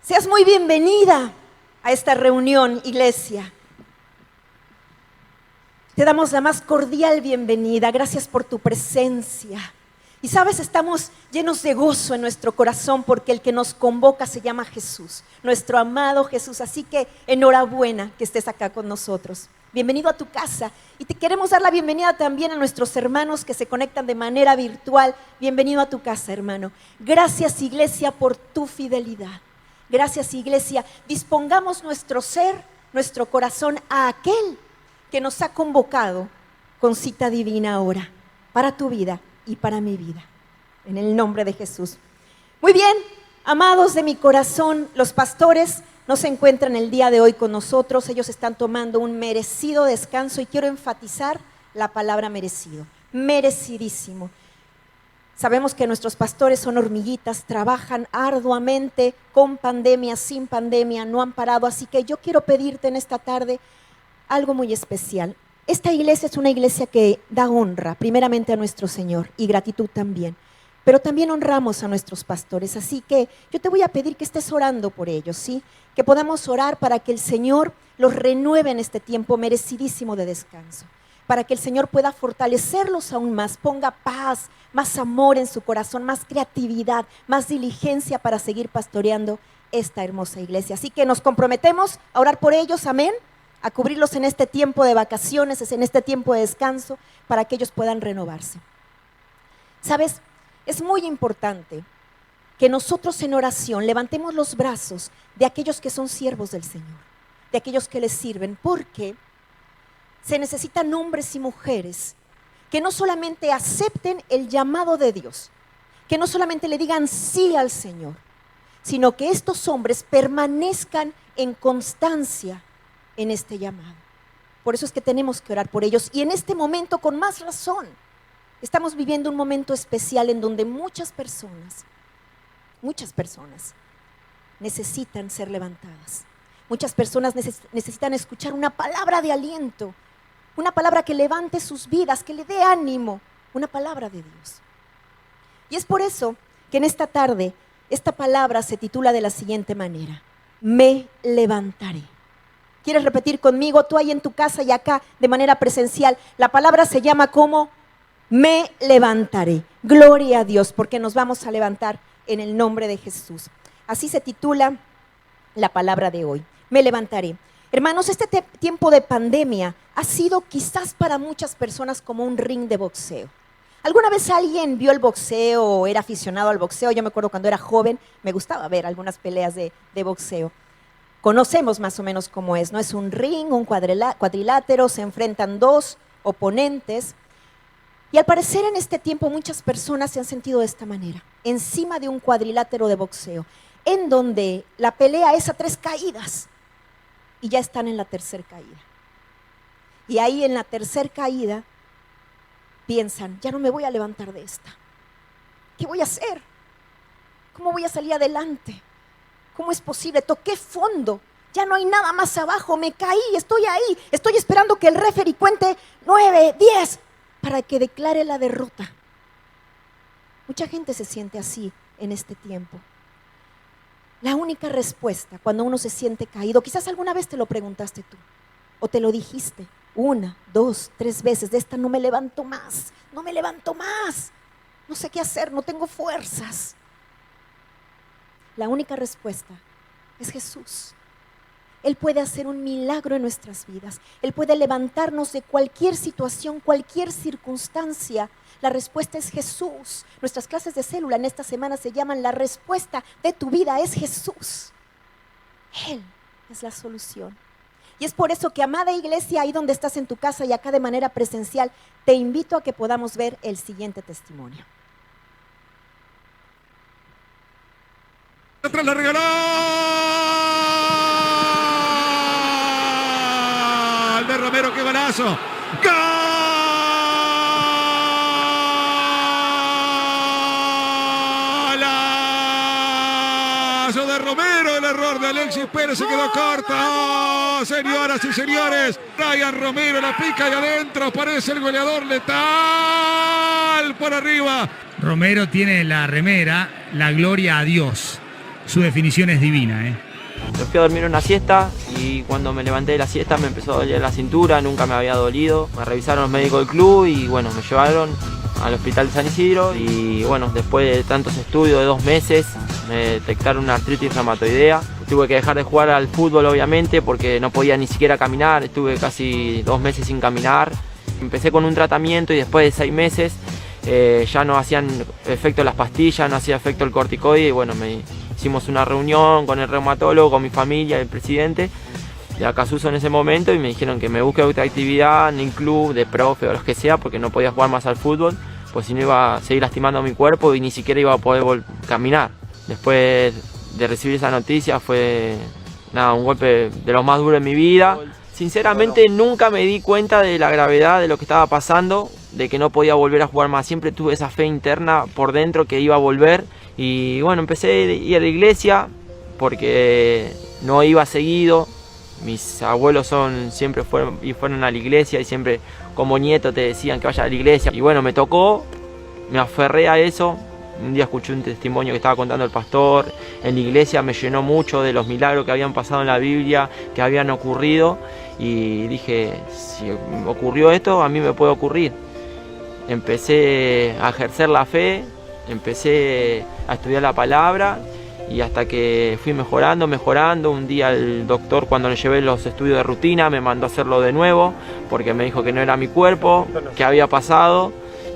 Seas muy bienvenida a esta reunión, iglesia. Te damos la más cordial bienvenida. Gracias por tu presencia. Y sabes, estamos llenos de gozo en nuestro corazón porque el que nos convoca se llama Jesús, nuestro amado Jesús. Así que enhorabuena que estés acá con nosotros. Bienvenido a tu casa. Y te queremos dar la bienvenida también a nuestros hermanos que se conectan de manera virtual. Bienvenido a tu casa, hermano. Gracias, iglesia, por tu fidelidad. Gracias, iglesia. Dispongamos nuestro ser, nuestro corazón a aquel que nos ha convocado con cita divina ahora, para tu vida y para mi vida, en el nombre de Jesús. Muy bien, amados de mi corazón, los pastores no se encuentran el día de hoy con nosotros. Ellos están tomando un merecido descanso y quiero enfatizar la palabra merecido, merecidísimo. Sabemos que nuestros pastores son hormiguitas, trabajan arduamente, con pandemia, sin pandemia, no han parado. Así que yo quiero pedirte en esta tarde algo muy especial. Esta iglesia es una iglesia que da honra primeramente a nuestro Señor y gratitud también, pero también honramos a nuestros pastores. Así que yo te voy a pedir que estés orando por ellos, ¿sí? Que podamos orar para que el Señor los renueve en este tiempo merecidísimo de descanso, para que el Señor pueda fortalecerlos aún más, ponga paz, más amor en su corazón, más creatividad, más diligencia para seguir pastoreando esta hermosa iglesia. Así que nos comprometemos a orar por ellos, amén, a cubrirlos en este tiempo de vacaciones, en este tiempo de descanso, para que ellos puedan renovarse. ¿Sabes? Es muy importante que nosotros en oración levantemos los brazos de aquellos que son siervos del Señor, de aquellos que les sirven, porque se necesitan hombres y mujeres que no solamente acepten el llamado de Dios, que no solamente le digan sí al Señor, sino que estos hombres permanezcan en constancia en este llamado. Por eso es que tenemos que orar por ellos. Y en este momento, con más razón, estamos viviendo un momento especial en donde muchas personas necesitan ser levantadas. Muchas personas necesitan escuchar una palabra de aliento, una palabra que levante sus vidas, que le dé ánimo, una palabra de Dios. Y es por eso que en esta tarde, esta palabra se titula de la siguiente manera: me levantaré. ¿Quieres repetir conmigo? Tú ahí en tu casa y acá de manera presencial. La palabra se llama como me levantaré. Gloria a Dios, porque nos vamos a levantar en el nombre de Jesús. Así se titula la palabra de hoy. Me levantaré. Hermanos, este tiempo de pandemia ha sido quizás para muchas personas como un ring de boxeo. ¿Alguna vez alguien vio el boxeo o era aficionado al boxeo? Yo me acuerdo cuando era joven, me gustaba ver algunas peleas de boxeo. Conocemos más o menos cómo es, ¿no? Es un ring, un cuadrilátero, se enfrentan dos oponentes. Y al parecer en este tiempo muchas personas se han sentido de esta manera, encima de un cuadrilátero de boxeo, en donde la pelea es a 3 caídas y ya están en la tercera caída. Y ahí en la tercera caída piensan, ya no me voy a levantar de esta. ¿Qué voy a hacer? ¿Cómo voy a salir adelante? ¿Cómo es posible? Toqué fondo, ya no hay nada más abajo, me caí, estoy ahí, estoy esperando que el referee cuente 9, 10 para que declare la derrota. Mucha gente se siente así en este tiempo. La única respuesta cuando uno se siente caído, quizás alguna vez te lo preguntaste tú, o te lo dijiste 1, 2, 3 veces, de esta no me levanto más, no me levanto más, no sé qué hacer, no tengo fuerzas. La única respuesta es Jesús. Él puede hacer un milagro en nuestras vidas. Él puede levantarnos de cualquier situación, cualquier circunstancia. La respuesta es Jesús. Nuestras clases de célula en esta semana se llaman La respuesta de tu vida es Jesús. Él es la solución. Y es por eso que, amada iglesia, ahí donde estás en tu casa y acá de manera presencial, te invito a que podamos ver el siguiente testimonio. Atrás la regaló. De Romero, qué golazo. Golazo de Romero. El error de Alexis Pérez se quedó corta. Oh, señoras y señores, Brian Romero la pica y adentro aparece el goleador letal por arriba. Romero tiene la remera, la gloria a Dios. su definición es divina, ¿eh? Me fui a dormir una siesta y cuando me levanté de la siesta me empezó a doler la cintura, nunca me había dolido. Me revisaron los médicos del club y bueno, me llevaron al hospital de San Isidro y bueno, después de tantos estudios de 2 meses me detectaron una artritis reumatoidea. Tuve que dejar de jugar al fútbol obviamente porque no podía ni siquiera caminar, estuve casi 2 meses sin caminar. Empecé con un tratamiento y después de 6 meses ya no hacían efecto las pastillas, no hacía efecto el corticoide y bueno, hicimos una reunión con el reumatólogo, con mi familia, el presidente de Acasuso en ese momento y me dijeron que me busque otra actividad en el club, de profe o lo que sea, porque no podía jugar más al fútbol, pues si no iba a seguir lastimando mi cuerpo y ni siquiera iba a poder caminar. Después de recibir esa noticia fue un golpe de los más duros en mi vida. Sinceramente nunca me di cuenta de la gravedad de lo que estaba pasando, de que no podía volver a jugar más. Siempre tuve esa fe interna por dentro que iba a volver. Y bueno, empecé a ir a la iglesia porque no iba seguido. Mis abuelos siempre fueron a la iglesia y siempre como nieto te decían que vaya a la iglesia. Y bueno, me tocó, me aferré a eso. Un día escuché un testimonio que estaba contando el pastor en la iglesia, me llenó mucho de los milagros que habían pasado en la Biblia, que habían ocurrido. Y dije, si ocurrió esto, a mí me puede ocurrir. Empecé a ejercer la fe, empecé a estudiar la palabra y hasta que fui mejorando. Un día el doctor, cuando le llevé los estudios de rutina, me mandó a hacerlo de nuevo porque me dijo que no era mi cuerpo, que había pasado,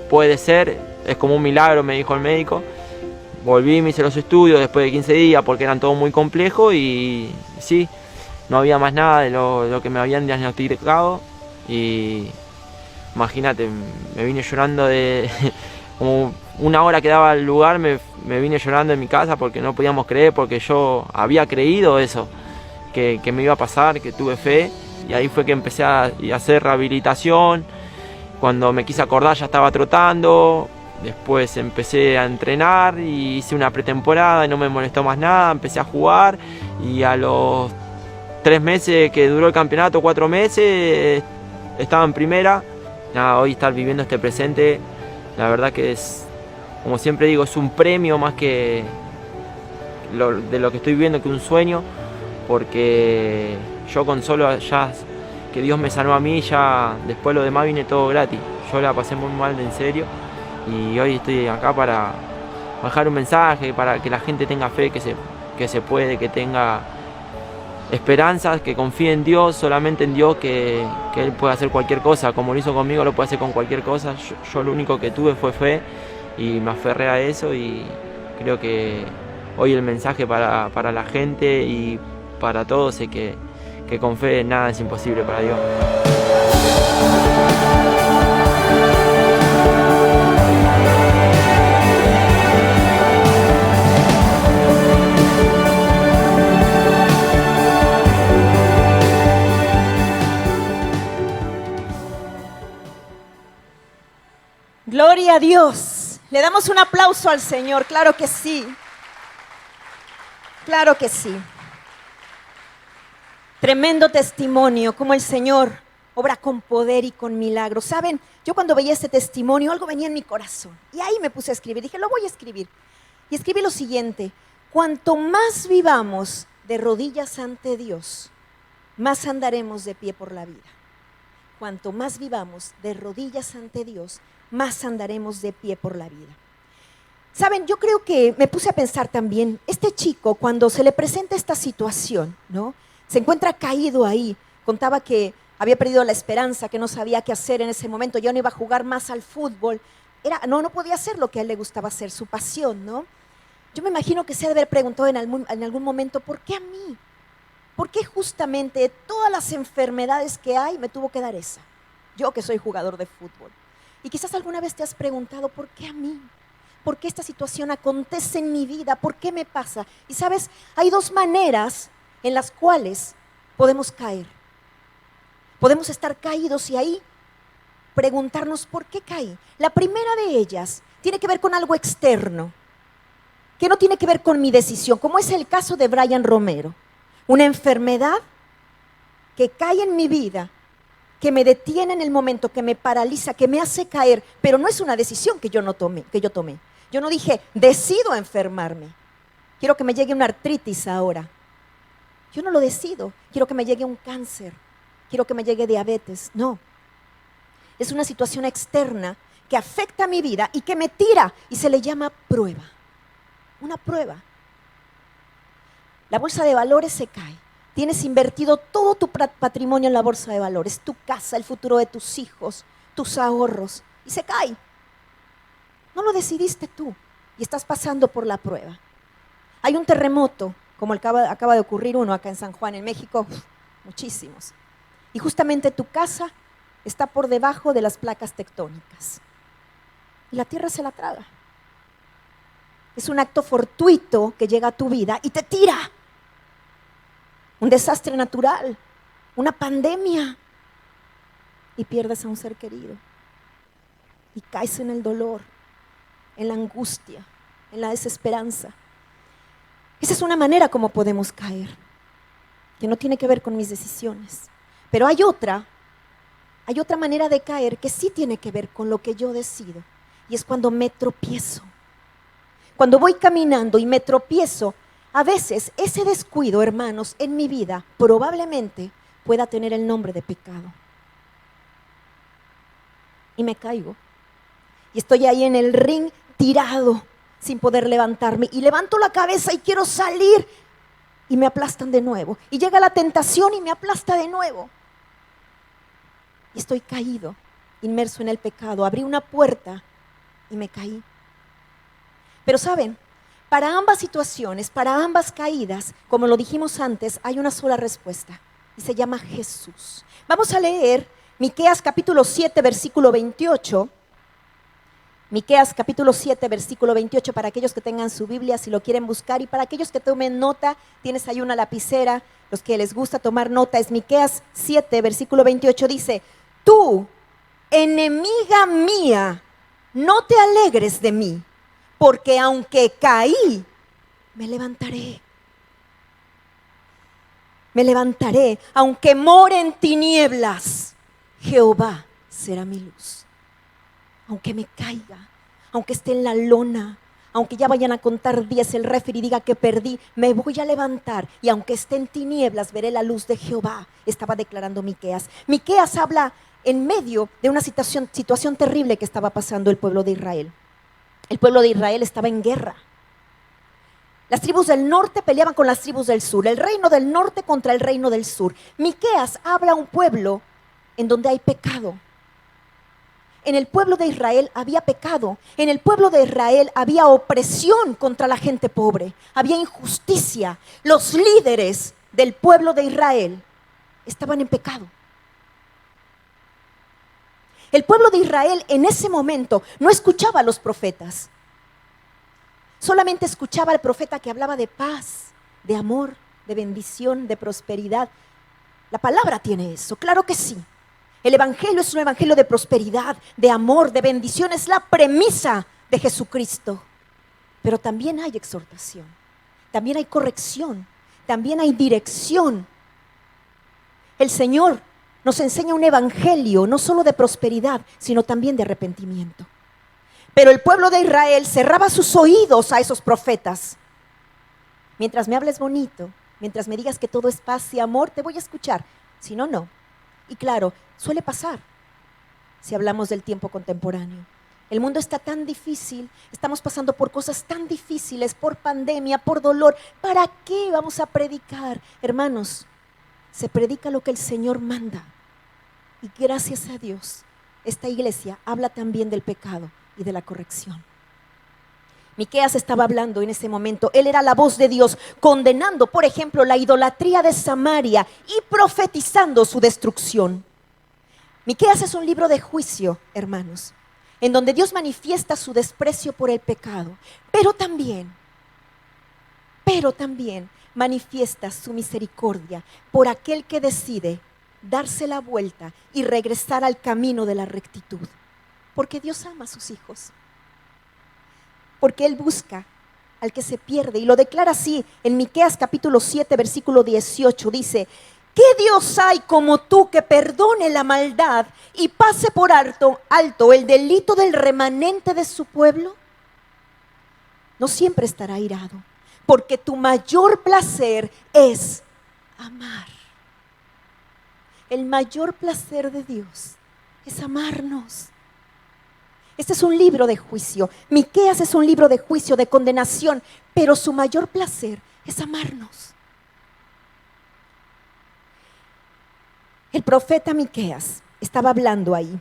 puede ser, es como un milagro, me dijo el médico. Volví, me hice los estudios después de 15 días porque eran todo muy complejos y sí, no había más nada de lo que me habían diagnosticado y imagínate, me vine llorando como una hora que daba al lugar, me vine llorando en mi casa porque no podíamos creer, porque yo había creído eso, que me iba a pasar, que tuve fe y ahí fue que empecé a hacer rehabilitación. Cuando me quise acordar ya estaba trotando, después empecé a entrenar y hice una pretemporada y no me molestó más nada, empecé a jugar y a los 3 meses que duró el campeonato, 4 meses, estaba en primera. Hoy estar viviendo este presente, la verdad que es, como siempre digo, es un premio más que de lo que estoy viviendo, que un sueño, porque yo con solo ya que Dios me sanó a mí, ya después lo demás viene todo gratis. Yo la pasé muy mal, en serio, y hoy estoy acá para dejar un mensaje, para que la gente tenga fe, que se puede, que tenga esperanzas, que confíe en Dios, solamente en Dios, que Él puede hacer cualquier cosa, como lo hizo conmigo, lo puede hacer con cualquier cosa. Yo lo único que tuve fue fe y me aferré a eso y creo que hoy el mensaje para la gente y para todos es que con fe nada es imposible para Dios. Gloria a Dios. Le damos un aplauso al Señor, claro que sí. Claro que sí. Tremendo testimonio, como el Señor obra con poder y con milagros. ¿Saben? Yo cuando veía este testimonio, algo venía en mi corazón. Y ahí me puse a escribir. Dije, lo voy a escribir. Y escribí lo siguiente: cuanto más vivamos de rodillas ante Dios, más andaremos de pie por la vida. Cuanto más vivamos de rodillas ante Dios, más andaremos de pie por la vida. Saben, yo creo que me puse a pensar también, este chico cuando se le presenta esta situación, ¿no? Se encuentra caído ahí, contaba que había perdido la esperanza, que no sabía qué hacer en ese momento, ya no iba a jugar más al fútbol, no podía hacer lo que a él le gustaba hacer, su pasión, ¿no? Yo me imagino que se ha de haber preguntado en algún momento, ¿por qué a mí? ¿Por qué justamente de todas las enfermedades que hay me tuvo que dar esa? Yo que soy jugador de fútbol. Y quizás alguna vez te has preguntado, ¿por qué a mí? ¿Por qué esta situación acontece en mi vida? ¿Por qué me pasa? Y sabes, hay 2 maneras en las cuales podemos caer. Podemos estar caídos y ahí preguntarnos, ¿por qué caí? La primera de ellas tiene que ver con algo externo, que no tiene que ver con mi decisión, como es el caso de Brian Romero. Una enfermedad que cae en mi vida, que me detiene en el momento, que me paraliza, que me hace caer, pero no es una decisión que yo tomé. Yo no dije, decido enfermarme. Quiero que me llegue una artritis ahora. Yo no lo decido. Quiero que me llegue un cáncer. Quiero que me llegue diabetes. No. Es una situación externa que afecta a mi vida y que me tira y se le llama prueba. Una prueba. La bolsa de valores se cae. Tienes invertido todo tu patrimonio en la bolsa de valores, tu casa, el futuro de tus hijos, tus ahorros, y se cae. No lo decidiste tú y estás pasando por la prueba. Hay un terremoto, como acaba de ocurrir uno acá en San Juan, en México, muchísimos. Y justamente tu casa está por debajo de las placas tectónicas. Y la tierra se la traga. Es un acto fortuito que llega a tu vida y te tira. Un desastre natural, una pandemia. Y pierdes a un ser querido. Y caes en el dolor, en la angustia, en la desesperanza. Esa es una manera como podemos caer, que no tiene que ver con mis decisiones. Pero hay otra manera de caer que sí tiene que ver con lo que yo decido. Y es cuando me tropiezo. Cuando voy caminando y me tropiezo, a veces ese descuido, hermanos, en mi vida probablemente pueda tener el nombre de pecado. Y me caigo. Y estoy ahí en el ring tirado, sin poder levantarme. Y levanto la cabeza y quiero salir. Y me aplastan de nuevo. Y llega la tentación y me aplasta de nuevo. Y estoy caído, inmerso en el pecado. Abrí una puerta y me caí. Pero ¿saben? Para ambas situaciones, para ambas caídas, como lo dijimos antes, hay una sola respuesta. Y se llama Jesús. Vamos a leer Miqueas capítulo 7, versículo 28. Miqueas capítulo 7, versículo 28, para aquellos que tengan su Biblia, si lo quieren buscar, y para aquellos que tomen nota, tienes ahí una lapicera, los que les gusta tomar nota, es Miqueas 7, versículo 28, dice: tú, enemiga mía, no te alegres de mí, porque aunque caí, me levantaré. Me levantaré, aunque more en tinieblas, Jehová será mi luz. Aunque me caiga, aunque esté en la lona, aunque ya vayan a contar 10 el referee y diga que perdí, me voy a levantar, y aunque esté en tinieblas, veré la luz de Jehová, estaba declarando Miqueas. Miqueas habla en medio de una situación terrible que estaba pasando el pueblo de Israel. El pueblo de Israel estaba en guerra. Las tribus del norte peleaban con las tribus del sur, el reino del norte contra el reino del sur. Miqueas habla a un pueblo en donde hay pecado. En el pueblo de Israel había pecado, en el pueblo de Israel había opresión contra la gente pobre, había injusticia. Los líderes del pueblo de Israel estaban en pecado. El pueblo de Israel en ese momento no escuchaba a los profetas, solamente escuchaba al profeta que hablaba de paz, de amor, de bendición, de prosperidad. La palabra tiene eso, claro que sí. El evangelio es un evangelio de prosperidad, de amor, de bendición, es la premisa de Jesucristo. Pero también hay exhortación, también hay corrección, también hay dirección. El Señor nos enseña un evangelio no solo de prosperidad, sino también de arrepentimiento. Pero el pueblo de Israel cerraba sus oídos a esos profetas. Mientras me hables bonito, mientras me digas que todo es paz y amor, te voy a escuchar. Si no, no. Y claro, suele pasar si hablamos del tiempo contemporáneo. El mundo está tan difícil, estamos pasando por cosas tan difíciles, por pandemia, por dolor. ¿Para qué vamos a predicar? Hermanos, se predica lo que el Señor manda. Y gracias a Dios, esta iglesia habla también del pecado y de la corrección. Miqueas estaba hablando en ese momento, él era la voz de Dios, condenando, por ejemplo, la idolatría de Samaria y profetizando su destrucción. Miqueas es un libro de juicio, hermanos, en donde Dios manifiesta su desprecio por el pecado, pero también manifiesta su misericordia por aquel que decide darse la vuelta y regresar al camino de la rectitud, porque Dios ama a sus hijos. Porque Él busca al que se pierde, y lo declara así en Miqueas capítulo 7, versículo 18, dice: ¿qué Dios hay como tú que perdone la maldad y pase por alto el delito del remanente de su pueblo? No siempre estará airado, porque tu mayor placer es amar. El mayor placer de Dios es amarnos. Este es un libro de juicio. Miqueas es un libro de juicio, de condenación, pero su mayor placer es amarnos. El profeta Miqueas estaba hablando ahí.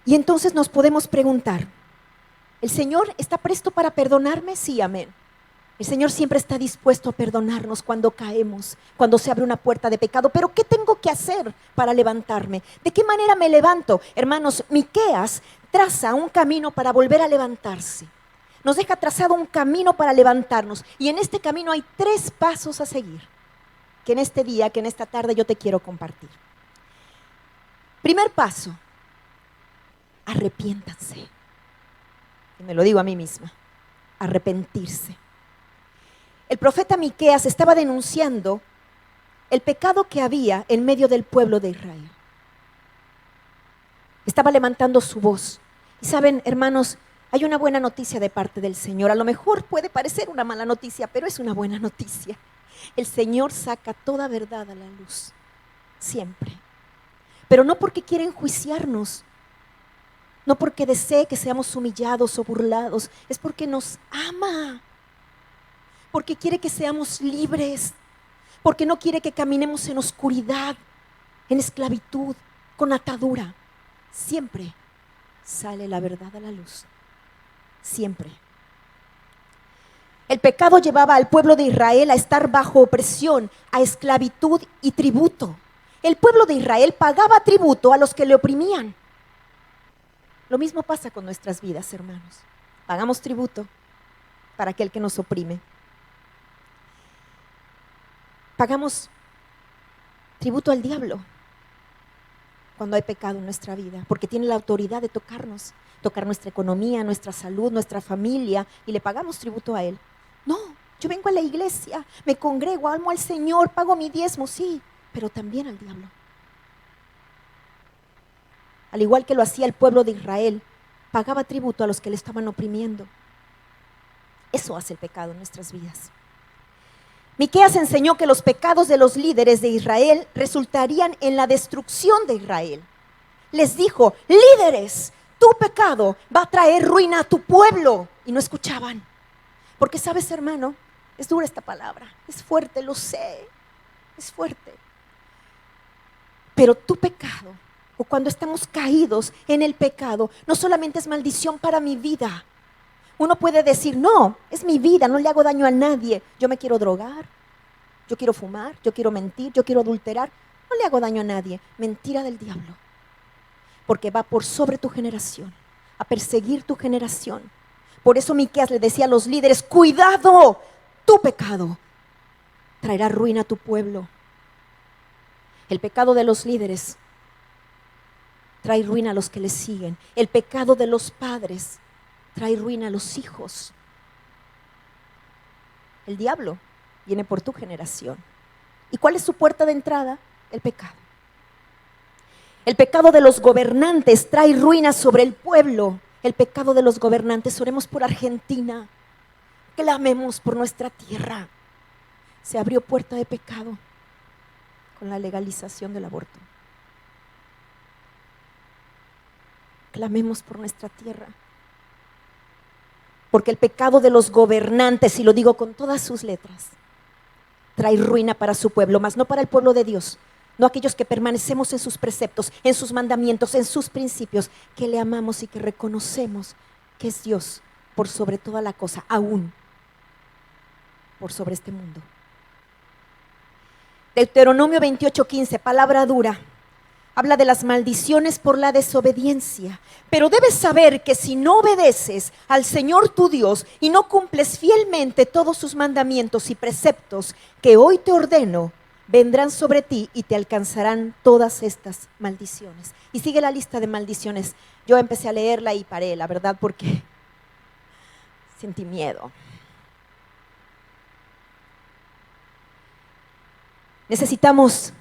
Y entonces nos podemos preguntar, ¿el Señor está presto para perdonarme? Sí, amén. El Señor siempre está dispuesto a perdonarnos cuando caemos, cuando se abre una puerta de pecado. Pero ¿qué tengo que hacer para levantarme? ¿De qué manera me levanto? Hermanos, Miqueas traza un camino para volver a levantarse. Nos deja trazado un camino para levantarnos. Y en este camino hay 3 pasos a seguir, que en este día, que en esta tarde yo te quiero compartir. Primer paso, arrepiéntanse. Y me lo digo a mí misma, arrepentirse. El profeta Miqueas estaba denunciando el pecado que había en medio del pueblo de Israel. Estaba levantando su voz. Y saben, hermanos, hay una buena noticia de parte del Señor. A lo mejor puede parecer una mala noticia, pero es una buena noticia. El Señor saca toda verdad a la luz, siempre. Pero no porque quiera enjuiciarnos, no porque desee que seamos humillados o burlados, es porque nos ama. Porque quiere que seamos libres, porque no quiere que caminemos en oscuridad, en esclavitud, con atadura. Siempre sale la verdad a la luz, siempre. El pecado llevaba al pueblo de Israel a estar bajo opresión, a esclavitud y tributo. El pueblo de Israel pagaba tributo a los que le oprimían. Lo mismo pasa con nuestras vidas, hermanos. Pagamos tributo para aquel que nos oprime. Pagamos tributo al diablo cuando hay pecado en nuestra vida, porque tiene la autoridad de tocarnos, tocar nuestra economía, nuestra salud, nuestra familia, y le pagamos tributo a él. No, yo vengo a la iglesia, me congrego, amo al Señor, pago mi diezmo, sí, pero también al diablo. Al igual que lo hacía el pueblo de Israel, pagaba tributo a los que le estaban oprimiendo. Eso hace el pecado en nuestras vidas. Miqueas enseñó que los pecados de los líderes de Israel resultarían en la destrucción de Israel. Les dijo, líderes, tu pecado va a traer ruina a tu pueblo. Y no escuchaban. Porque sabes, hermano, es dura esta palabra, es fuerte, lo sé, es fuerte. Pero tu pecado, o cuando estamos caídos en el pecado, no solamente es maldición para mi vida. Uno puede decir, no, es mi vida, no le hago daño a nadie. Yo me quiero drogar, yo quiero fumar, yo quiero mentir, yo quiero adulterar. No le hago daño a nadie. Mentira del diablo. Porque va por sobre tu generación, a perseguir tu generación. Por eso Miqueas le decía a los líderes, cuidado, tu pecado traerá ruina a tu pueblo. El pecado de los líderes trae ruina a los que les siguen. El pecado de los padres trae ruina a los hijos. El diablo viene por tu generación. ¿Y cuál es su puerta de entrada? El pecado. El pecado de los gobernantes trae ruina sobre el pueblo. El pecado de los gobernantes. Oremos por Argentina. Clamemos por nuestra tierra. Se abrió puerta de pecado con la legalización del aborto. Clamemos por nuestra tierra. Porque el pecado de los gobernantes, y lo digo con todas sus letras, trae ruina para su pueblo, mas no para el pueblo de Dios. No aquellos que permanecemos en sus preceptos, en sus mandamientos, en sus principios, que le amamos y que reconocemos que es Dios por sobre toda la cosa, aún por sobre este mundo. Deuteronomio 28:15, palabra dura. Habla de las maldiciones por la desobediencia. Pero debes saber que si no obedeces al Señor tu Dios y no cumples fielmente todos sus mandamientos y preceptos que hoy te ordeno, vendrán sobre ti y te alcanzarán todas estas maldiciones. Y sigue la lista de maldiciones. Yo empecé a leerla y paré, la verdad, porque sentí miedo. Necesitamos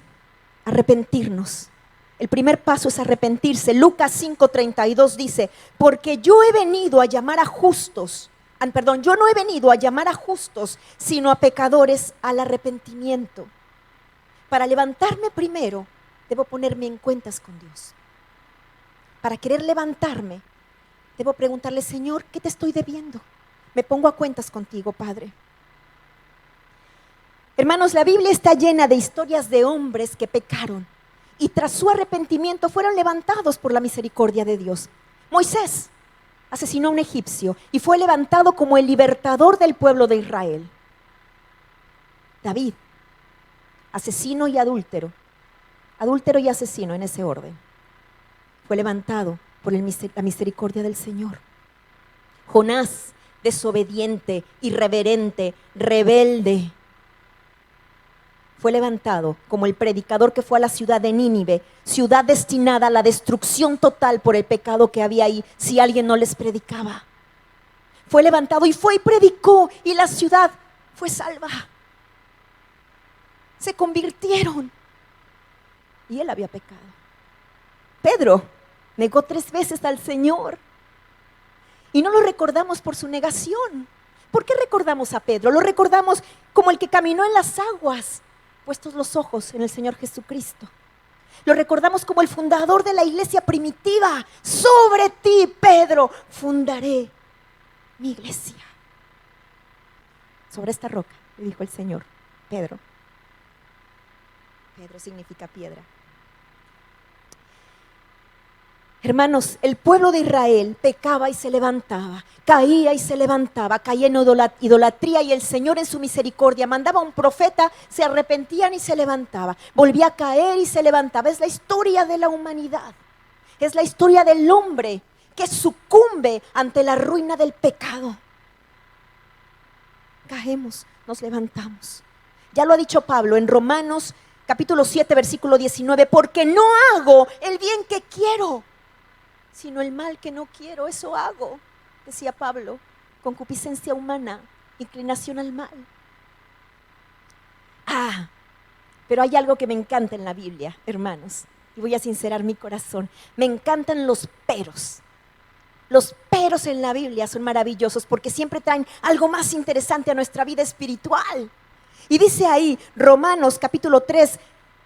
arrepentirnos. El primer paso es arrepentirse. Lucas 5:32 dice, porque yo he venido a llamar a justos, yo no he venido a llamar a justos, sino a pecadores al arrepentimiento. Para levantarme primero, debo ponerme en cuentas con Dios. Para querer levantarme, debo preguntarle, Señor, ¿qué te estoy debiendo? Me pongo a cuentas contigo, Padre. Hermanos, la Biblia está llena de historias de hombres que pecaron y tras su arrepentimiento fueron levantados por la misericordia de Dios. Moisés asesinó a un egipcio y fue levantado como el libertador del pueblo de Israel. David, asesino y adúltero y asesino en ese orden, fue levantado por la misericordia del Señor. Jonás, desobediente, irreverente, rebelde, fue levantado como el predicador que fue a la ciudad de Nínive, ciudad destinada a la destrucción total por el pecado que había ahí si alguien no les predicaba. Fue levantado y fue y predicó y la ciudad fue salva. Se convirtieron y él había pecado. Pedro negó 3 veces al Señor y no lo recordamos por su negación. ¿Por qué recordamos a Pedro? Lo recordamos como el que caminó en las aguas, puestos los ojos en el Señor Jesucristo. Lo recordamos como el fundador de la iglesia primitiva. Sobre ti, Pedro, fundaré mi iglesia. Sobre esta roca, le dijo el Señor, Pedro. Pedro significa piedra. Hermanos, el pueblo de Israel pecaba y se levantaba, caía y se levantaba, caía en idolatría y el Señor en su misericordia mandaba a un profeta, se arrepentían y se levantaba, volvía a caer y se levantaba. Es la historia de la humanidad, es la historia del hombre que sucumbe ante la ruina del pecado. Caemos, nos levantamos. Ya lo ha dicho Pablo en Romanos capítulo 7, versículo 19, porque no hago el bien que quiero, sino el mal que no quiero, eso hago, decía Pablo, concupiscencia humana, inclinación al mal. Pero hay algo que me encanta en la Biblia, hermanos, y voy a sincerar mi corazón. Me encantan los peros. Los peros en la Biblia son maravillosos porque siempre traen algo más interesante a nuestra vida espiritual. Y dice ahí, Romanos capítulo 3,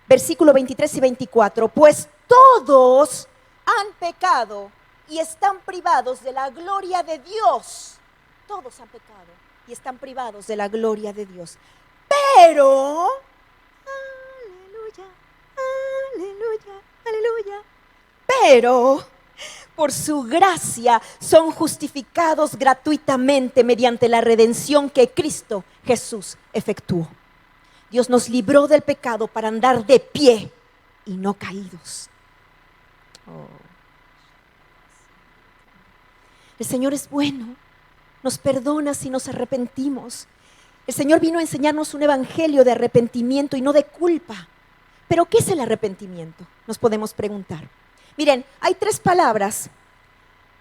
versículo 23 y 24, pues todos han pecado y están privados de la gloria de Dios. Todos han pecado y están privados de la gloria de Dios. Pero, aleluya, aleluya, aleluya, pero por su gracia son justificados gratuitamente mediante la redención que Cristo Jesús efectuó. Dios nos libró del pecado para andar de pie y no caídos. El Señor es bueno, nos perdona si nos arrepentimos. El Señor vino a enseñarnos un evangelio de arrepentimiento y no de culpa. ¿Pero qué es el arrepentimiento? Nos podemos preguntar. Miren, hay 3 palabras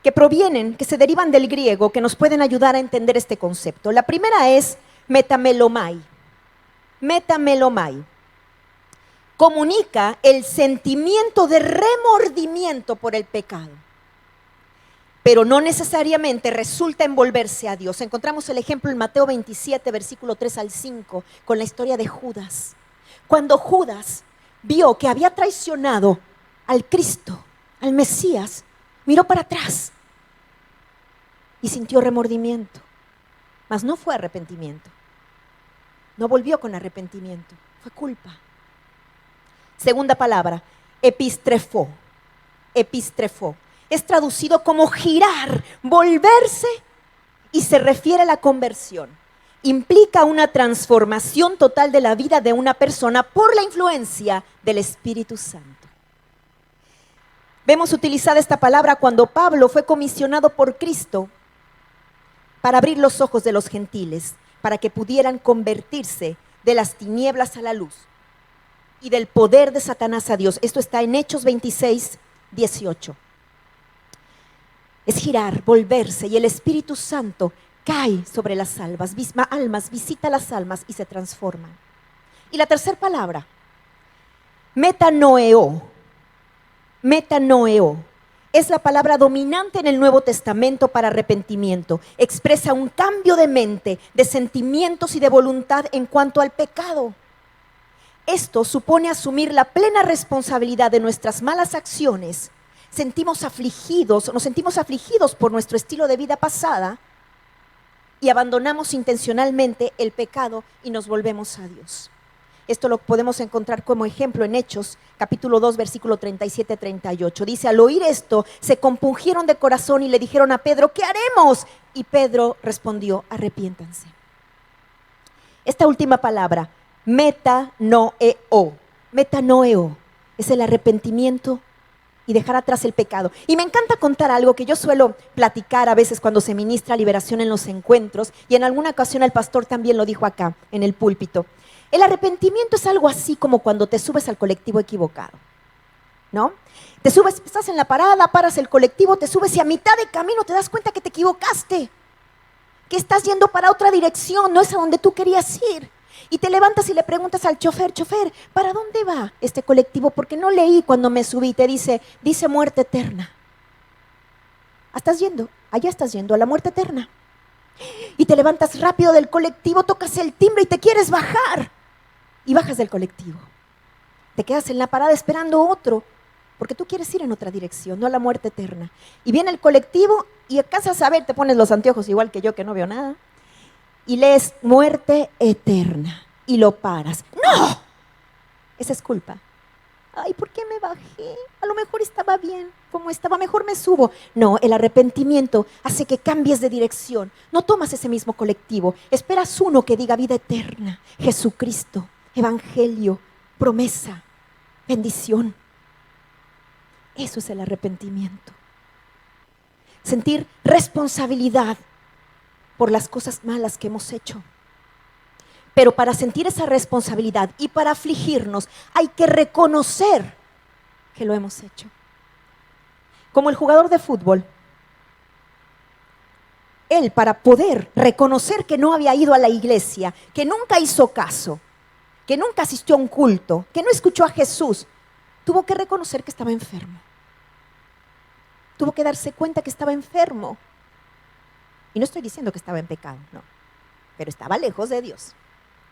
que se derivan del griego, que nos pueden ayudar a entender este concepto. La primera es metamelomai. Metamelomai. Comunica el sentimiento de remordimiento por el pecado, pero no necesariamente resulta en volverse a Dios. Encontramos el ejemplo en Mateo 27, versículo 3 al 5, con la historia de Judas. Cuando Judas vio que había traicionado al Cristo, al Mesías, miró para atrás y sintió remordimiento, mas no fue arrepentimiento. No volvió con arrepentimiento, fue culpa. Segunda palabra, epistrefó. Epistrefó. Es traducido como girar, volverse, y se refiere a la conversión. Implica una transformación total de la vida de una persona por la influencia del Espíritu Santo. Vemos utilizada esta palabra cuando Pablo fue comisionado por Cristo para abrir los ojos de los gentiles, para que pudieran convertirse de las tinieblas a la luz y del poder de Satanás a Dios. Esto está en Hechos 26, 18. Es girar, volverse, y el Espíritu Santo cae sobre las almas, visita las almas y se transforman. Y la tercera palabra, metanoeo. Metanoeo Es la palabra dominante en el Nuevo Testamento para arrepentimiento. Expresa un cambio de mente, de sentimientos y de voluntad en cuanto al pecado. Esto supone asumir la plena responsabilidad de nuestras malas acciones. Nos sentimos afligidos por nuestro estilo de vida pasada y abandonamos intencionalmente el pecado y nos volvemos a Dios. Esto lo podemos encontrar como ejemplo en Hechos, capítulo 2, versículo 37-38. Dice, al oír esto, se compungieron de corazón y le dijeron a Pedro, ¿qué haremos? Y Pedro respondió, arrepiéntanse. Esta última palabra, metanoeo, es el arrepentimiento y dejar atrás el pecado. Y me encanta contar algo que yo suelo platicar a veces cuando se ministra liberación en los encuentros, y en alguna ocasión el pastor también lo dijo acá, en el púlpito. El arrepentimiento es algo así como cuando te subes al colectivo equivocado, ¿no? Te subes, estás en la parada, paras el colectivo, te subes y a mitad de camino te das cuenta que te equivocaste, que estás yendo para otra dirección, no es a donde tú querías ir. Y te levantas y le preguntas al chofer, ¿para dónde va este colectivo? Porque no leí cuando me subí. Te dice muerte eterna. Allá estás yendo a la muerte eterna. Y te levantas rápido del colectivo, tocas el timbre y te quieres bajar. Y bajas del colectivo. Te quedas en la parada esperando otro, porque tú quieres ir en otra dirección, no a la muerte eterna. Y viene el colectivo y alcanzas a ver, te pones los anteojos igual que yo que no veo nada. Y lees muerte eterna y lo paras. ¡No! Esa es culpa. Ay, ¿por qué me bajé? A lo mejor estaba bien, como estaba, mejor me subo. No, el arrepentimiento hace que cambies de dirección. No tomas ese mismo colectivo. Esperas uno que diga vida eterna, Jesucristo, evangelio, promesa, bendición. Eso es el arrepentimiento. Sentir responsabilidad por las cosas malas que hemos hecho. Pero para sentir esa responsabilidad y para afligirnos, hay que reconocer que lo hemos hecho. Como el jugador de fútbol, él para poder reconocer que no había ido a la iglesia, que nunca hizo caso, que nunca asistió a un culto, que no escuchó a Jesús, tuvo que reconocer que estaba enfermo. Tuvo que darse cuenta que estaba enfermo. Y no estoy diciendo que estaba en pecado, no. Pero estaba lejos de Dios.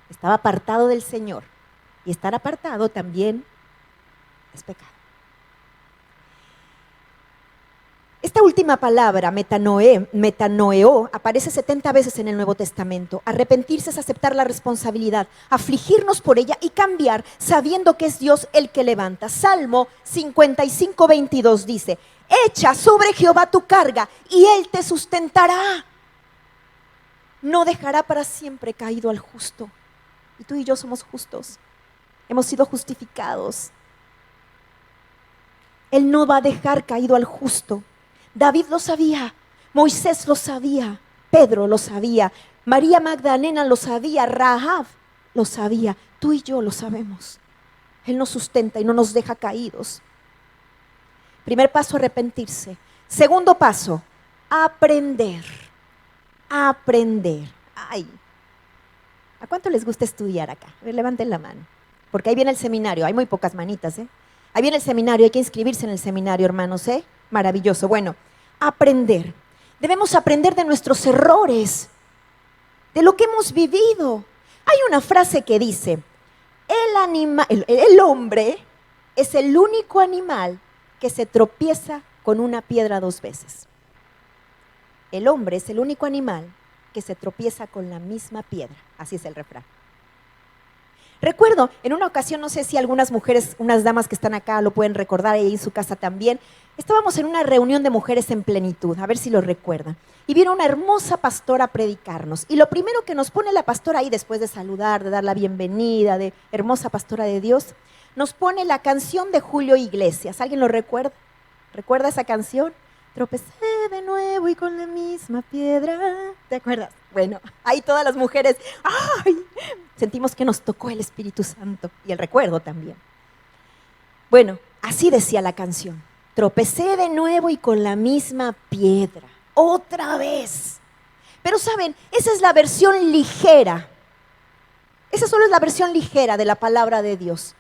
Estaba apartado del Señor. Y estar apartado también es pecado. Esta última palabra, metanoeo, aparece 70 veces en el Nuevo Testamento. Arrepentirse es aceptar la responsabilidad, afligirnos por ella y cambiar sabiendo que es Dios el que levanta. Salmo 55, 22 dice, echa sobre Jehová tu carga y Él te sustentará. No dejará para siempre caído al justo. Y tú y yo somos justos. Hemos sido justificados. Él no va a dejar caído al justo. David lo sabía, Moisés lo sabía, Pedro lo sabía, María Magdalena lo sabía, Rahab lo sabía. Tú y yo lo sabemos. Él nos sustenta y no nos deja caídos. Primer paso, arrepentirse. Segundo paso, aprender. Aprender. Ay, ¿a cuánto les gusta estudiar acá? A ver, levanten la mano. Porque ahí viene el seminario. Hay muy pocas manitas, ¿eh? Ahí viene el seminario. Hay que inscribirse en el seminario, hermanos, ¿eh? Maravilloso. Bueno, aprender. Debemos aprender de nuestros errores, de lo que hemos vivido. Hay una frase que dice, el hombre es el único animal que se tropieza con una piedra 2 veces. El hombre es el único animal que se tropieza con la misma piedra. Así es el refrán. Recuerdo, en una ocasión, no sé si algunas mujeres, unas damas que están acá lo pueden recordar, ahí en su casa también, estábamos en una reunión de mujeres en plenitud, a ver si lo recuerdan. Y vino una hermosa pastora a predicarnos. Y lo primero que nos pone la pastora ahí, después de saludar, de dar la bienvenida, de hermosa pastora de Dios, nos pone la canción de Julio Iglesias. ¿Alguien lo recuerda? ¿Recuerda esa canción? Tropecé de nuevo y con la misma piedra. ¿Te acuerdas? Bueno, ahí todas las mujeres, ¡ay! Sentimos que nos tocó el Espíritu Santo y el recuerdo también. Bueno, así decía la canción. Tropecé de nuevo y con la misma piedra. Otra vez. Pero saben, esa es la versión ligera. Esa solo es la versión ligera de la palabra de Dios.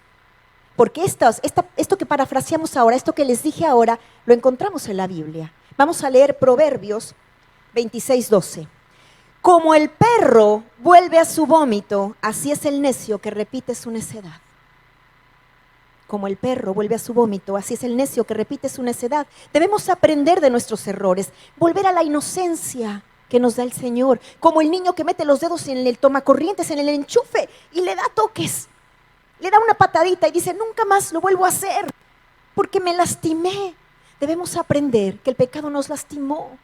Porque esto que parafraseamos ahora, esto que les dije ahora, lo encontramos en la Biblia. Vamos a leer Proverbios 26:12. Como el perro vuelve a su vómito, así es el necio que repite su necedad. Como el perro vuelve a su vómito, así es el necio que repite su necedad. Debemos aprender de nuestros errores, volver a la inocencia que nos da el Señor. Como el niño que mete los dedos en el tomacorrientes, en el enchufe, y le da toques. Le da una patadita y dice, nunca más lo vuelvo a hacer, porque me lastimé. Debemos aprender que el pecado nos lastimó,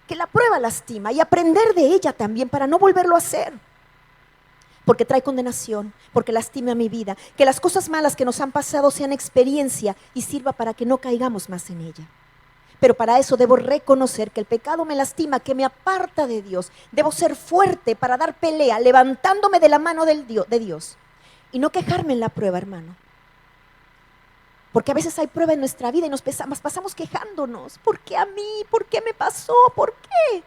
que la prueba lastima, y aprender de ella también para no volverlo a hacer. Porque trae condenación, porque lastima mi vida. Que las cosas malas que nos han pasado sean experiencia y sirva para que no caigamos más en ella. Pero para eso debo reconocer que el pecado me lastima, que me aparta de Dios. Debo ser fuerte para dar pelea, levantándome de la mano de Dios. Y no quejarme en la prueba, hermano. Porque a veces hay prueba en nuestra vida y nos pasamos quejándonos. ¿Por qué a mí? ¿Por qué me pasó? ¿Por qué?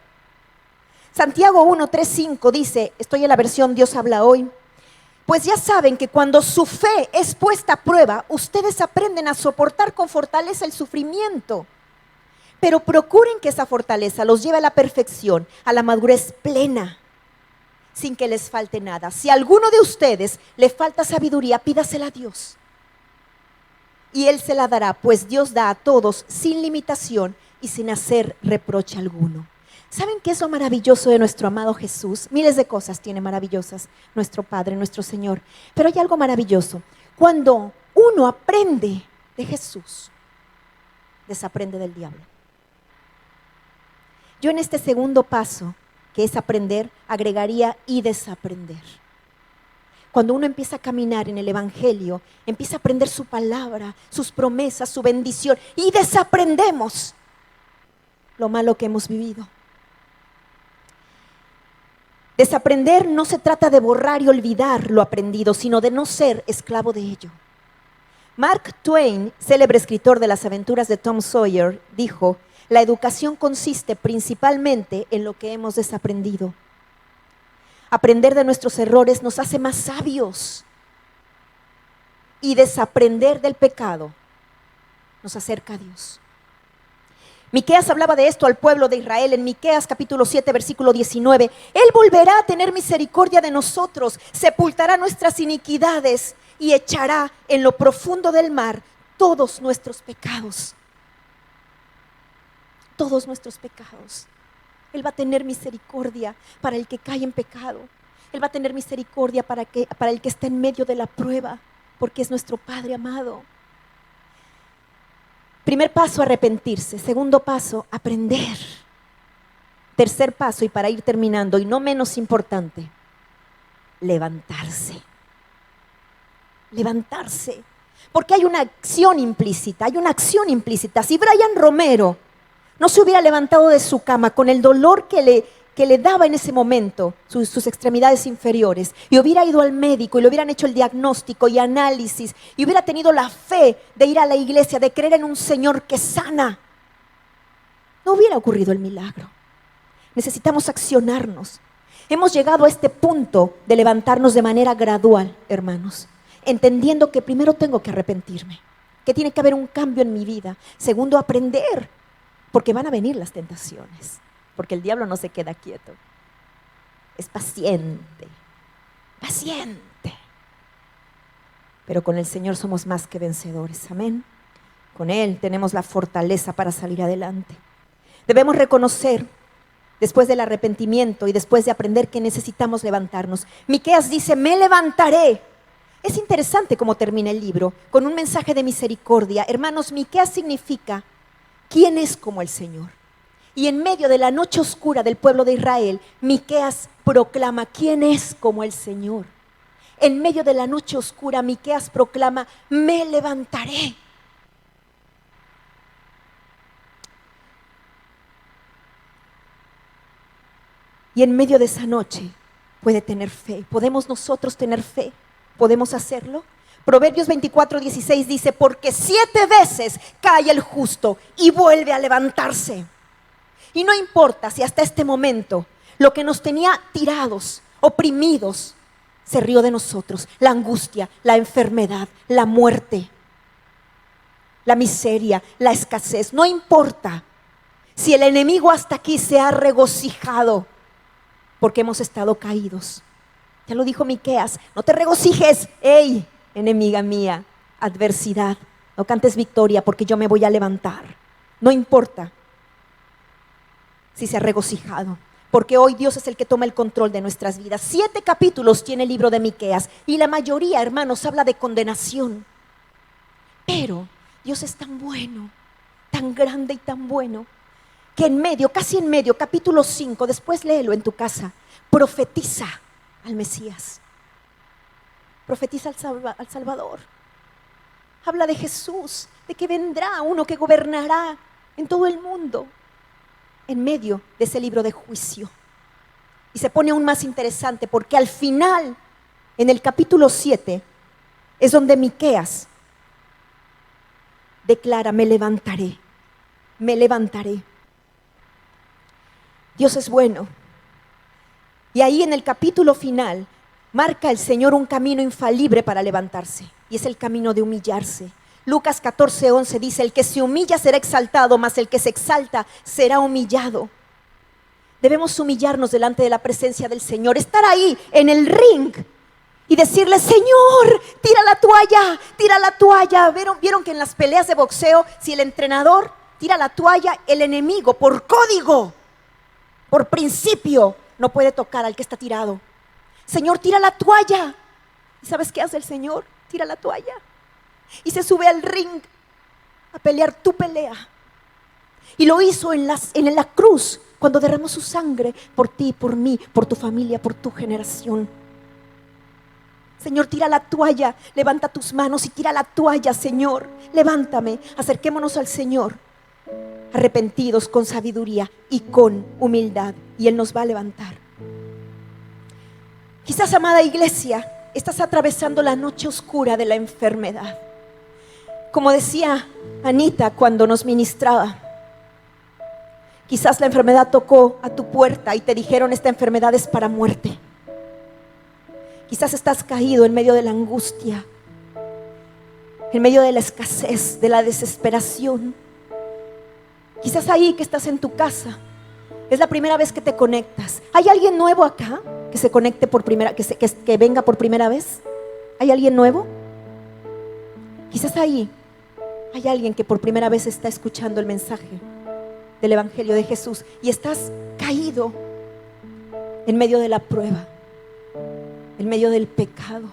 Santiago 1:3-5 dice, estoy en la versión Dios habla hoy, pues ya saben que cuando su fe es puesta a prueba, ustedes aprenden a soportar con fortaleza el sufrimiento. Pero procuren que esa fortaleza los lleve a la perfección, a la madurez plena, sin que les falte nada. Si a alguno de ustedes le falta sabiduría, pídasela a Dios. Y Él se la dará, pues Dios da a todos sin limitación y sin hacer reproche alguno. ¿Saben qué es lo maravilloso de nuestro amado Jesús? Miles de cosas tiene maravillosas nuestro Padre, nuestro Señor. Pero hay algo maravilloso. Cuando uno aprende de Jesús, desaprende del diablo. Yo en este segundo paso, que es aprender, agregaría y desaprender. Cuando uno empieza a caminar en el Evangelio, empieza a aprender su palabra, sus promesas, su bendición, y desaprendemos lo malo que hemos vivido. Desaprender no se trata de borrar y olvidar lo aprendido, sino de no ser esclavo de ello. Mark Twain, célebre escritor de las aventuras de Tom Sawyer, dijo, la educación consiste principalmente en lo que hemos desaprendido. Aprender de nuestros errores nos hace más sabios. Y desaprender del pecado nos acerca a Dios. Miqueas hablaba de esto al pueblo de Israel en Miqueas capítulo 7 versículo 19. Él volverá a tener misericordia de nosotros, sepultará nuestras iniquidades y echará en lo profundo del mar todos nuestros pecados. Todos nuestros pecados. Él va a tener misericordia para el que cae en pecado. Él va a tener misericordia para el que está en medio de la prueba, porque es nuestro Padre amado. Primer paso, arrepentirse. Segundo paso, aprender. Tercer paso, y para ir terminando, y no menos importante, levantarse. Levantarse. Porque hay una acción implícita, Si Brian Romero no se hubiera levantado de su cama con el dolor que le daba en ese momento, sus extremidades inferiores, y hubiera ido al médico y le hubieran hecho el diagnóstico y análisis, y hubiera tenido la fe de ir a la iglesia, de creer en un Señor que sana, no hubiera ocurrido el milagro. Necesitamos accionarnos. Hemos llegado a este punto de levantarnos de manera gradual, hermanos, entendiendo que primero tengo que arrepentirme, que tiene que haber un cambio en mi vida. Segundo, aprender. Porque van a venir las tentaciones, porque el diablo no se queda quieto. Es paciente. Pero con el Señor somos más que vencedores, amén. Con Él tenemos la fortaleza para salir adelante. Debemos reconocer, después del arrepentimiento y después de aprender, que necesitamos levantarnos. Miqueas dice, me levantaré. Es interesante cómo termina el libro, con un mensaje de misericordia. Hermanos, Miqueas significa ¿quién es como el Señor? Y en medio de la noche oscura del pueblo de Israel, Miqueas proclama, ¿quién es como el Señor? En medio de la noche oscura, Miqueas proclama, me levantaré. Y en medio de esa noche puede tener fe. ¿Podemos nosotros tener fe? ¿Podemos hacerlo? Proverbios 24:16 dice, porque 7 veces cae el justo y vuelve a levantarse. Y no importa si hasta este momento lo que nos tenía tirados, oprimidos, se rió de nosotros. La angustia, la enfermedad, la muerte, la miseria, la escasez. No importa si el enemigo hasta aquí se ha regocijado porque hemos estado caídos. Ya lo dijo Miqueas, no te regocijes, ¡ey, enemiga mía! Adversidad, no cantes victoria porque yo me voy a levantar. No importa si se ha regocijado, porque hoy Dios es el que toma el control de nuestras vidas. 7 capítulos tiene el libro de Miqueas y la mayoría, hermanos, habla de condenación. Pero Dios es tan bueno, tan grande y tan bueno, que en medio, casi en medio, capítulo 5, después léelo en tu casa, profetiza al Mesías, profetiza al Salvador. Habla de Jesús, de que vendrá uno que gobernará en todo el mundo, en medio de ese libro de juicio. Y se pone aún más interesante porque al final, en el capítulo 7, es donde Miqueas declara: me levantaré, me levantaré. Dios es bueno. Y ahí en el capítulo final marca el Señor un camino infalible para levantarse, y es el camino de humillarse. Lucas 14:11 dice: el que se humilla será exaltado, mas el que se exalta será humillado. Debemos humillarnos delante de la presencia del Señor, estar ahí en el ring y decirle: Señor, tira la toalla, tira la toalla. ¿Vieron que en las peleas de boxeo, si el entrenador tira la toalla, el enemigo por código, por principio, no puede tocar al que está tirado? Señor, tira la toalla. ¿Y sabes qué hace el Señor? Tira la toalla y se sube al ring a pelear tu pelea. Y lo hizo en la cruz, cuando derramó su sangre por ti, por mí, por tu familia, por tu generación. Señor, tira la toalla, levanta tus manos y tira la toalla, Señor. Levántame, acerquémonos al Señor, arrepentidos, con sabiduría y con humildad, y Él nos va a levantar. Quizás, amada iglesia, estás atravesando la noche oscura de la enfermedad. Como decía Anita cuando nos ministraba, quizás la enfermedad tocó a tu puerta y te dijeron: esta enfermedad es para muerte. Quizás estás caído en medio de la angustia, en medio de la escasez, de la desesperación. Quizás ahí que estás en tu casa, es la primera vez que te conectas. ¿Hay alguien nuevo acá que se conecte por primera, que venga por primera vez? ¿Hay alguien nuevo? Quizás ahí hay alguien que por primera vez está escuchando el mensaje del Evangelio de Jesús y estás caído en medio de la prueba, en medio del pecado.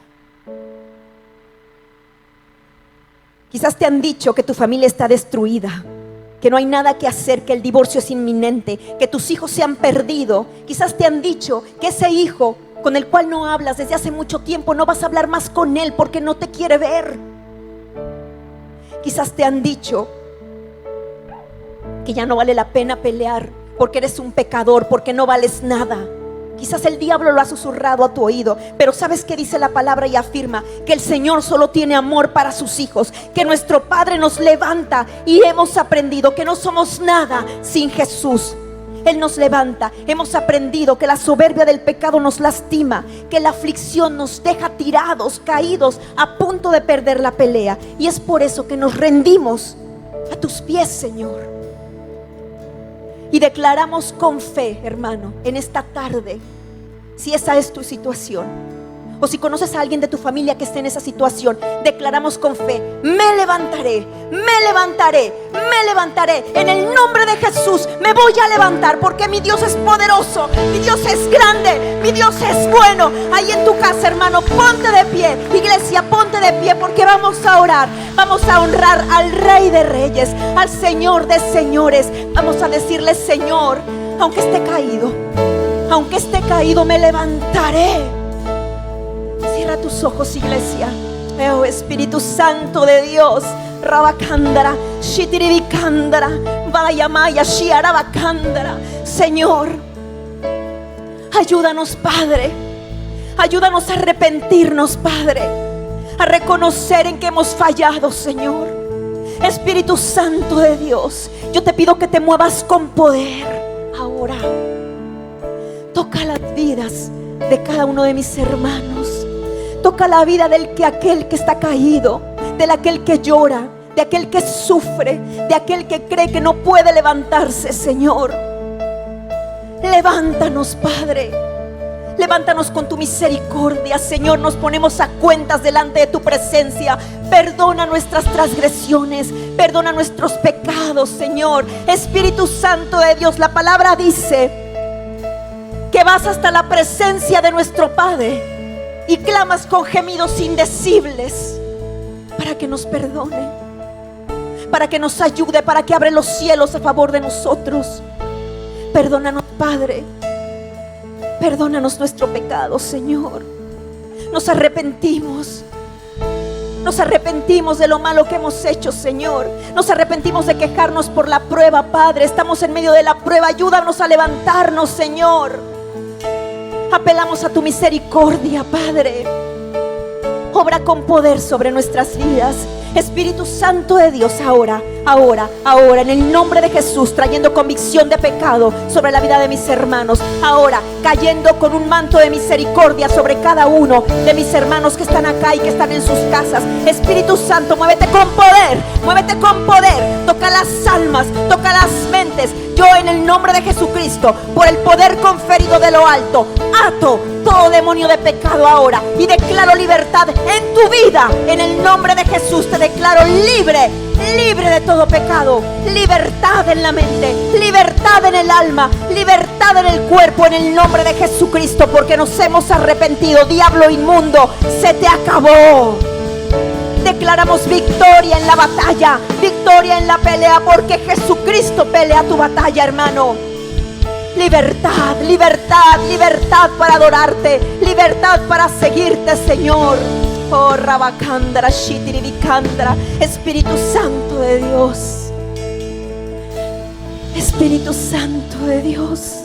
Quizás te han dicho que tu familia está destruida, que no hay nada que hacer, que el divorcio es inminente, que tus hijos se han perdido. Quizás te han dicho que ese hijo con el cual no hablas desde hace mucho tiempo, no vas a hablar más con él porque no te quiere ver. Quizás te han dicho que ya no vale la pena pelear porque eres un pecador, porque no vales nada. Quizás el diablo lo ha susurrado a tu oído, pero ¿sabes qué dice la palabra? Y afirma que el Señor solo tiene amor para sus hijos, que nuestro Padre nos levanta y hemos aprendido que no somos nada sin Jesús. Él nos levanta. Hemos aprendido que la soberbia del pecado nos lastima, que la aflicción nos deja tirados, caídos, a punto de perder la pelea. Y es por eso que nos rendimos a tus pies, Señor. Y declaramos con fe, hermano, en esta tarde, si esa es tu situación, o si conoces a alguien de tu familia que esté en esa situación, declaramos con fe: me levantaré, me levantaré, me levantaré. En el nombre de Jesús me voy a levantar, porque mi Dios es poderoso, mi Dios es grande, mi Dios es bueno. Ahí en tu casa, hermano, ponte de pie. Iglesia, ponte de pie, porque vamos a orar. Vamos a honrar al Rey de Reyes, al Señor de Señores. Vamos a decirle: Señor, aunque esté caído, me levantaré. Cierra tus ojos, iglesia. Oh, Espíritu Santo de Dios. Rabacándara, Shitiribicándara, Vayamaya, Shiarabacándara. Señor, ayúdanos, Padre. Ayúdanos a arrepentirnos, Padre. A reconocer en que hemos fallado, Señor. Espíritu Santo de Dios, yo te pido que te muevas con poder ahora. Toca las vidas de cada uno de mis hermanos. toca la vida aquel que está caído, de aquel que llora, de aquel que sufre, de aquel que cree que no puede levantarse, Señor. Levántanos, Padre. Levántanos con tu misericordia, Señor. Nos ponemos a cuentas delante de tu presencia. Perdona nuestras transgresiones, perdona nuestros pecados, Señor. Espíritu Santo de Dios, la palabra dice que vas hasta la presencia de nuestro Padre y clamas con gemidos indecibles para que nos perdone, para que nos ayude, para que abra los cielos a favor de nosotros. Perdónanos, Padre. Perdónanos nuestro pecado, Señor. Nos arrepentimos. Nos arrepentimos de lo malo que hemos hecho, Señor. Nos arrepentimos de quejarnos por la prueba, Padre. Estamos en medio de la prueba. Ayúdanos a levantarnos, Señor. Apelamos a tu misericordia, Padre. Obra con poder sobre nuestras vidas. Espíritu Santo de Dios, ahora, en el nombre de Jesús, trayendo convicción de pecado sobre la vida de mis hermanos. Ahora, cayendo con un manto de misericordia sobre cada uno de mis hermanos que están acá y que están en sus casas. Espíritu Santo, muévete con poder, muévete con poder. Toca las almas, toca las mentes. Yo, en el nombre de Jesucristo, por el poder conferido de lo alto, ato todo demonio de pecado ahora y declaro libertad en tu vida. En el nombre de Jesús te declaro libre, libre de todo pecado. Libertad en la mente, libertad en el alma, libertad en el cuerpo, en el nombre de Jesucristo, porque nos hemos arrepentido. Diablo inmundo, se te acabó. Declaramos victoria en la batalla, victoria en la pelea, porque Jesucristo pelea tu batalla, hermano. Libertad, libertad, libertad para adorarte, libertad para seguirte, Señor. Oh, Rabacandra, Shitiribicandra. Espíritu Santo de Dios, Espíritu Santo de Dios,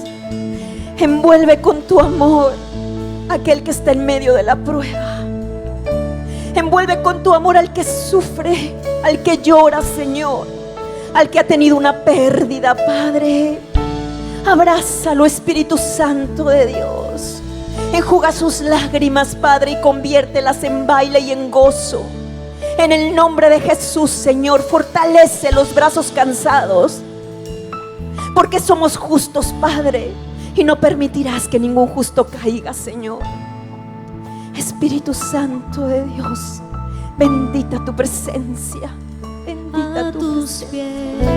envuelve con tu amor a aquel que está en medio de la prueba. Envuelve con tu amor al que sufre, al que llora, Señor, al que ha tenido una pérdida, Padre. Abrázalo, Espíritu Santo de Dios. Enjuga sus lágrimas, Padre, y conviértelas en baile y en gozo. En el nombre de Jesús, Señor, fortalece los brazos cansados, porque somos justos, Padre, y no permitirás que ningún justo caiga, Señor. Espíritu Santo de Dios, bendita tu presencia, bendita tu tus presencia. pies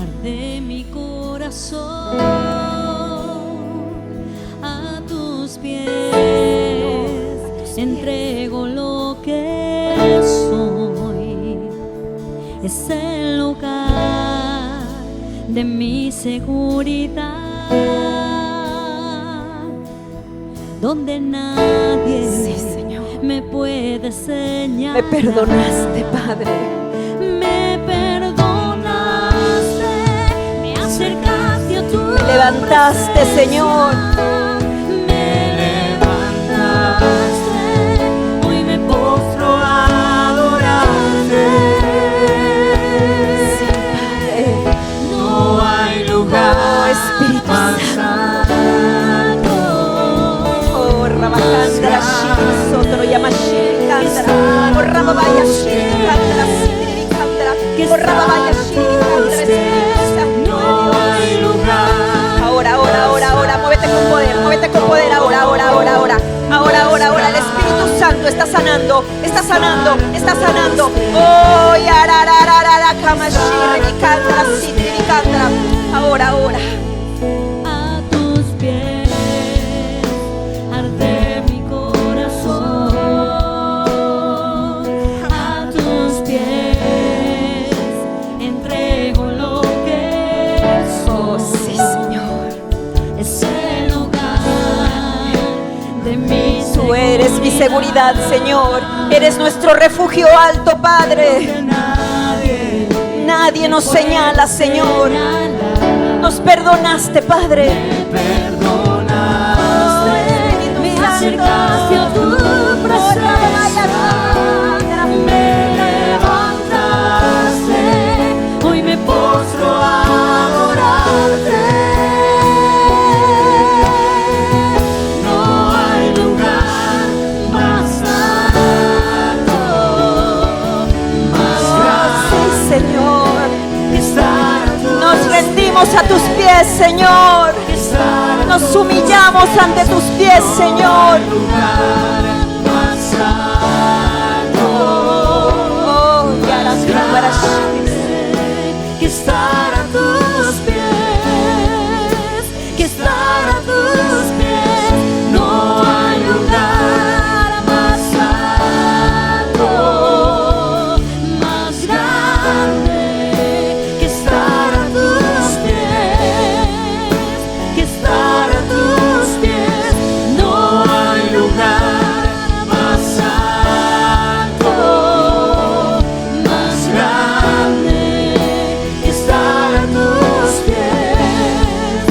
arde mi corazón, a tus pies entrego lo que soy. Es el lugar de mi seguridad, donde nadie me puede señalar. Me perdonaste, Padre. Me perdonaste, me acercaste a tu Me levantaste, Señor. Me levantaste, hoy me postro a adorarte. Sí, Padre. No hay lugar Espíritu más Santo. santo. Oh, Rabacandra, Shiri, Sotro, Yamashiri, Candra. Oh, Rababaya, Shiri, Candra, Sitiri, Candra. Oh, Rababaya, Shiri, Candra, Espíritu Santo de Dios. Ahora, muévete con poder, ahora, el Espíritu Santo está sanando, oh, yarararara, kamashiri, Candra, Sitiri, Candra. Ahora, A tus pies arde mi corazón, a tus pies entrego lo que oh, soy. sí, Señor. Es el lugar de mi Tú eres mi seguridad, Señor. Eres nuestro refugio alto, Padre. Nadie nos señala, Señor. Nos perdonaste, Padre. Me acercaste a tu presencia, me levantaste, hoy me postro a adorarte. No hay lugar Señor. Nos humillamos ante tus pies, Señor. Oh, ya las lámparas. Que estar a tus pies, que estar a tus pies, no hay lugar más alto, más grande, que estar a tus pies, que estar a tus pies, no hay lugar más alto, más grande. Estar a tus pies,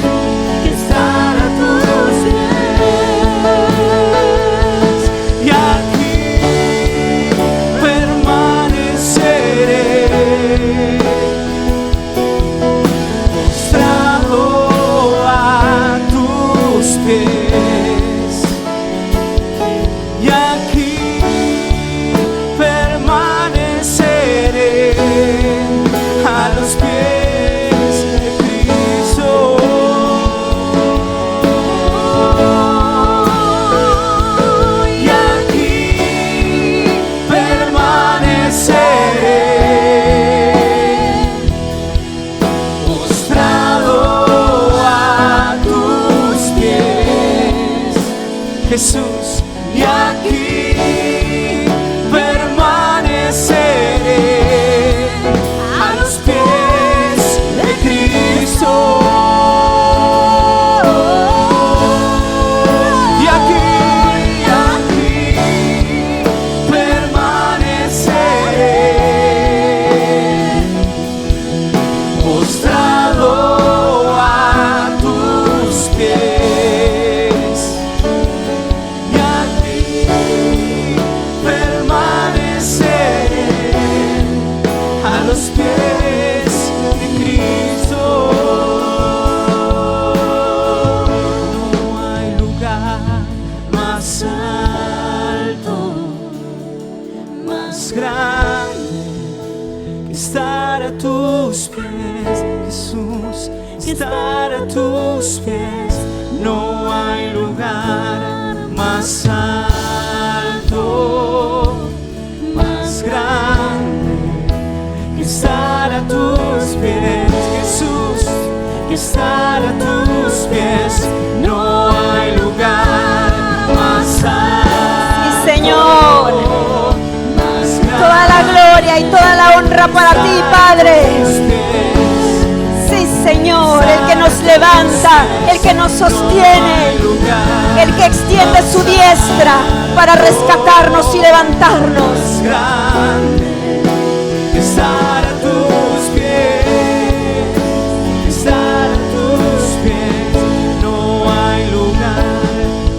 que estar a tus pies, y aquí permaneceré, postrado a tus pies, y aquí permaneceré a los pies de Cristo. Y aquí permaneceré, postrado a tus pies, Jesús. Y aquí permaneceré a los pies de Cristo. Y aquí permaneceré, postrado a tus pies. Y aquí permaneceré a los pies de Cristo. No hay lugar más alto, más grande, que estar a tus pies, Jesús. Estar a tus pies, no hay lugar más alto, más grande, que estar a tus pies, Jesús. Que estar a tus pies, no hay lugar más alto, Sí, Señor. más grande. Toda la gloria y toda la honra para ti, Padre. Sí, Señor, el que nos levanta, el que nos sostiene, el que extiende su diestra para rescatarnos y levantarnos. Grande, que estar a tus pies, que estar a tus pies, no hay lugar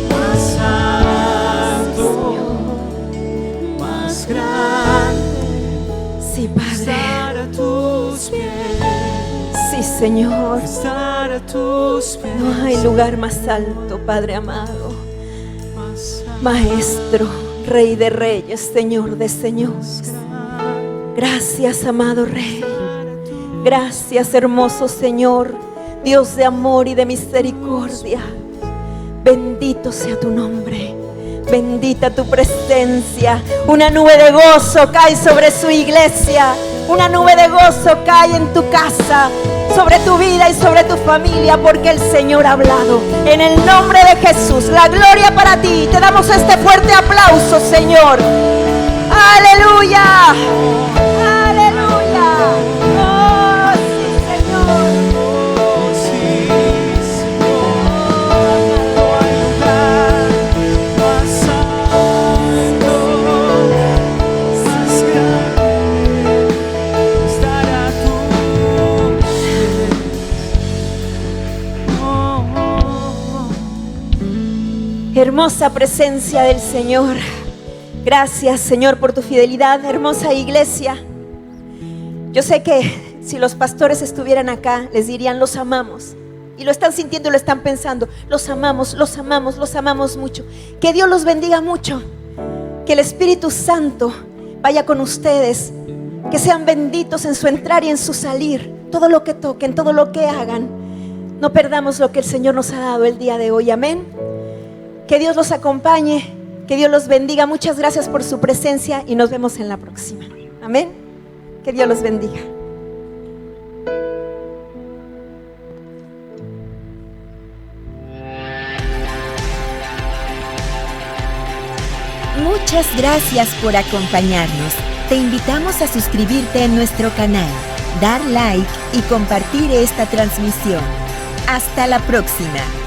más alto, más grande, Sí, que Padre. estar a tus pies, Sí, Señor. que estar a tus pies, No hay lugar más alto, Padre amado. más alto, Maestro, Rey de reyes, Señor de señores. Gracias, amado Rey. Gracias, hermoso Señor, Dios de amor y de misericordia. Bendito sea tu nombre. Bendita tu presencia. Una nube de gozo cae sobre su iglesia. Una nube de gozo cae en tu casa, sobre tu vida y sobre tu familia, porque el Señor ha hablado. En el nombre de Jesús, la gloria para ti. Te damos este fuerte aplauso, Señor. Aleluya. Aleluya. Oh, sí, Señor. sí, Señor, no hay lugar más alto, más grande, estar a tus pies. Hermosa presencia del Señor. Gracias, Señor, por tu fidelidad, hermosa iglesia. Yo sé que si los pastores estuvieran acá, les dirían: los amamos. Y lo están sintiendo, lo están pensando. Los amamos, los amamos, los amamos mucho. Que Dios los bendiga mucho. Que el Espíritu Santo vaya con ustedes. Que sean benditos en su entrar y en su salir. Todo lo que toquen, todo lo que hagan. No perdamos lo que el Señor nos ha dado el día de hoy. Amén. Que Dios los acompañe, que Dios los bendiga. Muchas gracias por su presencia y nos vemos en la próxima. Amén. Que Dios los bendiga. Muchas gracias por acompañarnos. Te invitamos a suscribirte en nuestro canal, dar like y compartir esta transmisión. Hasta la próxima.